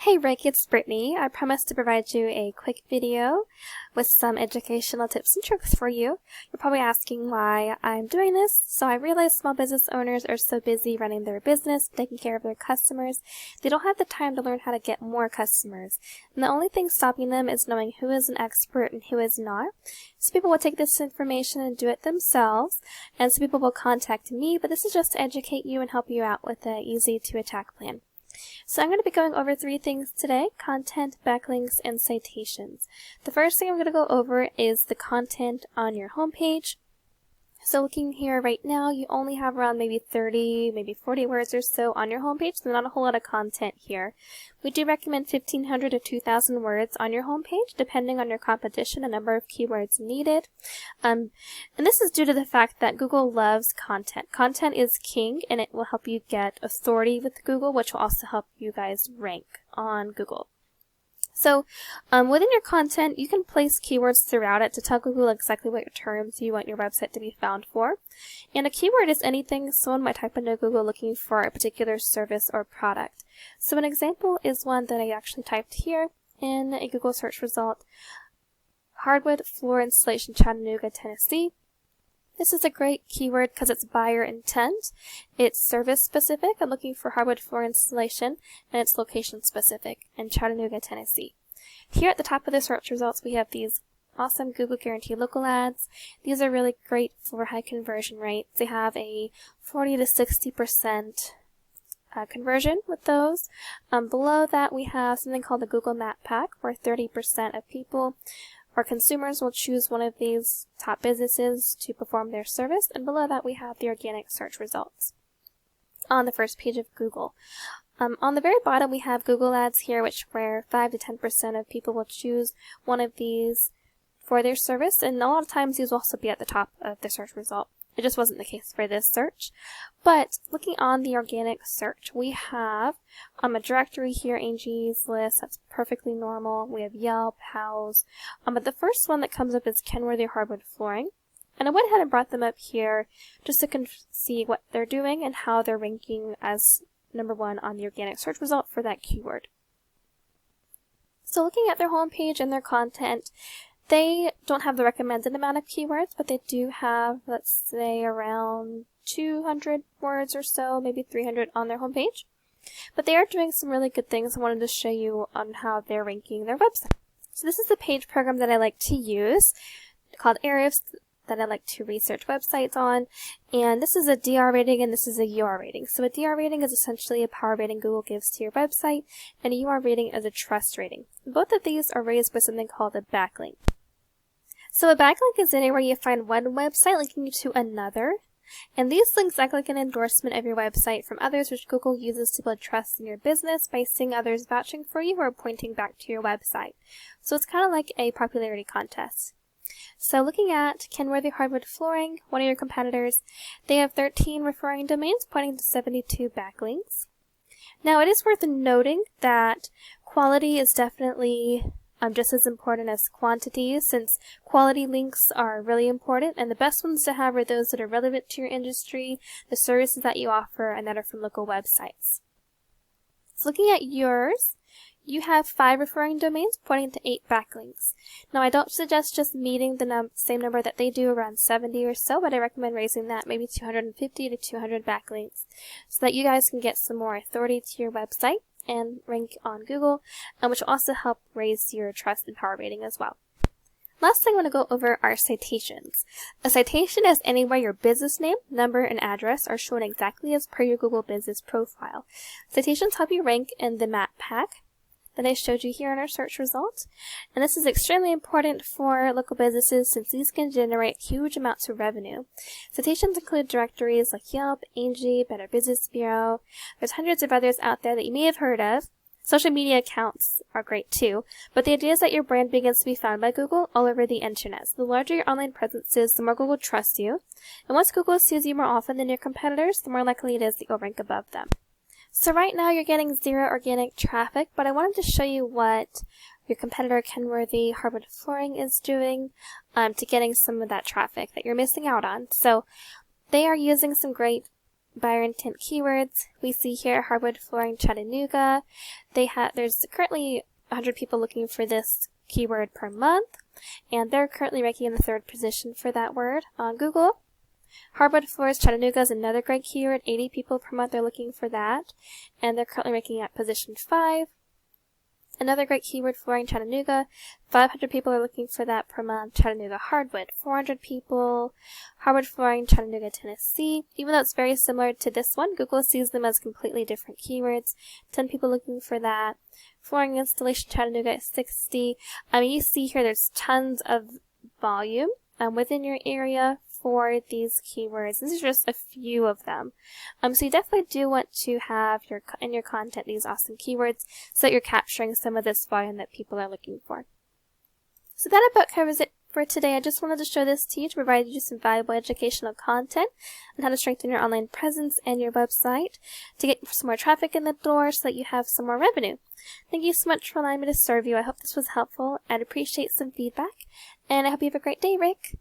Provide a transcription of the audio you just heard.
Hey Rick, it's Brittany. I promised to provide you a quick video with some educational tips and tricks for you. You're probably asking why I'm doing this. So I realize small business owners are so busy running their business, taking care of their customers, they don't have the time to learn how to get more customers. And the only thing stopping them is knowing who is an expert and who is not. So people will take this information and do it themselves, and some people will contact me, but this is just to educate you and help you out with an easy to attack plan. So I'm going to be going over three things today: content, backlinks, and citations. The first thing I'm going to go over is the content on your homepage. So looking here right now, you only have around maybe 30, maybe 40 words or so on your homepage, so not a whole lot of content here. We do recommend 1,500 to 2,000 words on your homepage, depending on your competition and number of keywords needed. And this is due to the fact that Google loves content. Content is king, and it will help you get authority with Google, which will also help you guys rank on Google. So within your content, you can place keywords throughout it to tell Google exactly what terms you want your website to be found for. And a keyword is anything someone might type into Google looking for a particular service or product. So an example is one that I actually typed here in a Google search result: hardwood floor installation, Chattanooga, Tennessee. This is a great keyword because it's buyer intent, it's service specific, I'm looking for hardwood floor installation, and it's location specific in Chattanooga, Tennessee. Here at the top of the search results, we have these awesome Google Guaranteed Local ads. These are really great for high conversion rates. They have a 40 to 60% conversion with those. Below that, we have something called the Google Map Pack, where 30% of people or consumers will choose one of these top businesses to perform their service. And below that, we have the organic search results on the first page of Google. On the very bottom, we have Google Ads here, where 5 to 10% of people will choose one of these for their service, and a lot of times these will also be at the top of the search result. It just wasn't the case for this search. But looking on the organic search, we have a directory here, Angie's List. That's perfectly normal. We have Yelp, House. But the first one that comes up is Kenworthy Hardwood Flooring. And I went ahead and brought them up here just to see what they're doing and how they're ranking as number one on the organic search result for that keyword. So looking at their homepage and their content, they don't have the recommended amount of keywords, but they do have, let's say, around 200 words or so, maybe 300 on their homepage. But they are doing some really good things. I wanted to show you on how they're ranking their website. So this is the page program that I like to use, called Ahrefs, that I like to research websites on. And this is a DR rating and this is a UR rating. So a DR rating is essentially a power rating Google gives to your website, and a UR rating is a trust rating. Both of these are raised by something called a backlink. So a backlink is anywhere you find one website linking you to another, and these links act like an endorsement of your website from others, which Google uses to build trust in your business by seeing others vouching for you or pointing back to your website. So it's kind of like a popularity contest. So looking at Kenworthy Hardwood Flooring, one of your competitors, they have 13 referring domains pointing to 72 backlinks. Now it is worth noting that quality is definitely just as important as quantity, since quality links are really important, and the best ones to have are those that are relevant to your industry, the services that you offer, and that are from local websites. So looking at yours, you have 5 referring domains pointing to 8 backlinks. Now I don't suggest just meeting the same number that they do, around 70 or so, but I recommend raising that maybe 250 to 200 backlinks so that you guys can get some more authority to your website and rank on Google, which will also help raise your trust and power rating as well. Last thing I want to go over are citations. A citation is anywhere your business name, number, and address are shown exactly as per your Google business profile. Citations help you rank in the map pack that I showed you here in our search results. And this is extremely important for local businesses since these can generate huge amounts of revenue. Citations include directories like Yelp, Angie, Better Business Bureau. There's hundreds of others out there that you may have heard of. Social media accounts are great too, but the idea is that your brand begins to be found by Google all over the internet. So the larger your online presence is, the more Google trusts you. And once Google sees you more often than your competitors, the more likely it is that you'll rank above them. So right now you're getting 0 organic traffic, but I wanted to show you what your competitor Kenworthy Hardwood Flooring is doing to getting some of that traffic that you're missing out on. So they are using some great buyer intent keywords. We see here Hardwood flooring Chattanooga. There's currently 100 people looking for this keyword per month, and they're currently ranking in the 3rd position for that word on Google. Hardwood floors Chattanooga is another great keyword. 80 people per month are looking for that, and they're currently ranking at position 5. Another great keyword, flooring Chattanooga. 500 people are looking for that per month. Chattanooga hardwood, 400 people. Hardwood flooring Chattanooga, Tennessee. Even though it's very similar to this one, Google sees them as completely different keywords. 10 people looking for that. Flooring installation Chattanooga at 60. You see here there's tons of volume within your area for these keywords. These are just a few of them. So you definitely do want to have in your content these awesome keywords so that you're capturing some of this volume that people are looking for. So that about covers it for today. I just wanted to show this to you to provide you some valuable educational content on how to strengthen your online presence and your website to get some more traffic in the door so that you have some more revenue. Thank you so much for allowing me to serve you. I hope this was helpful. I'd appreciate some feedback, and I hope you have a great day, Rick.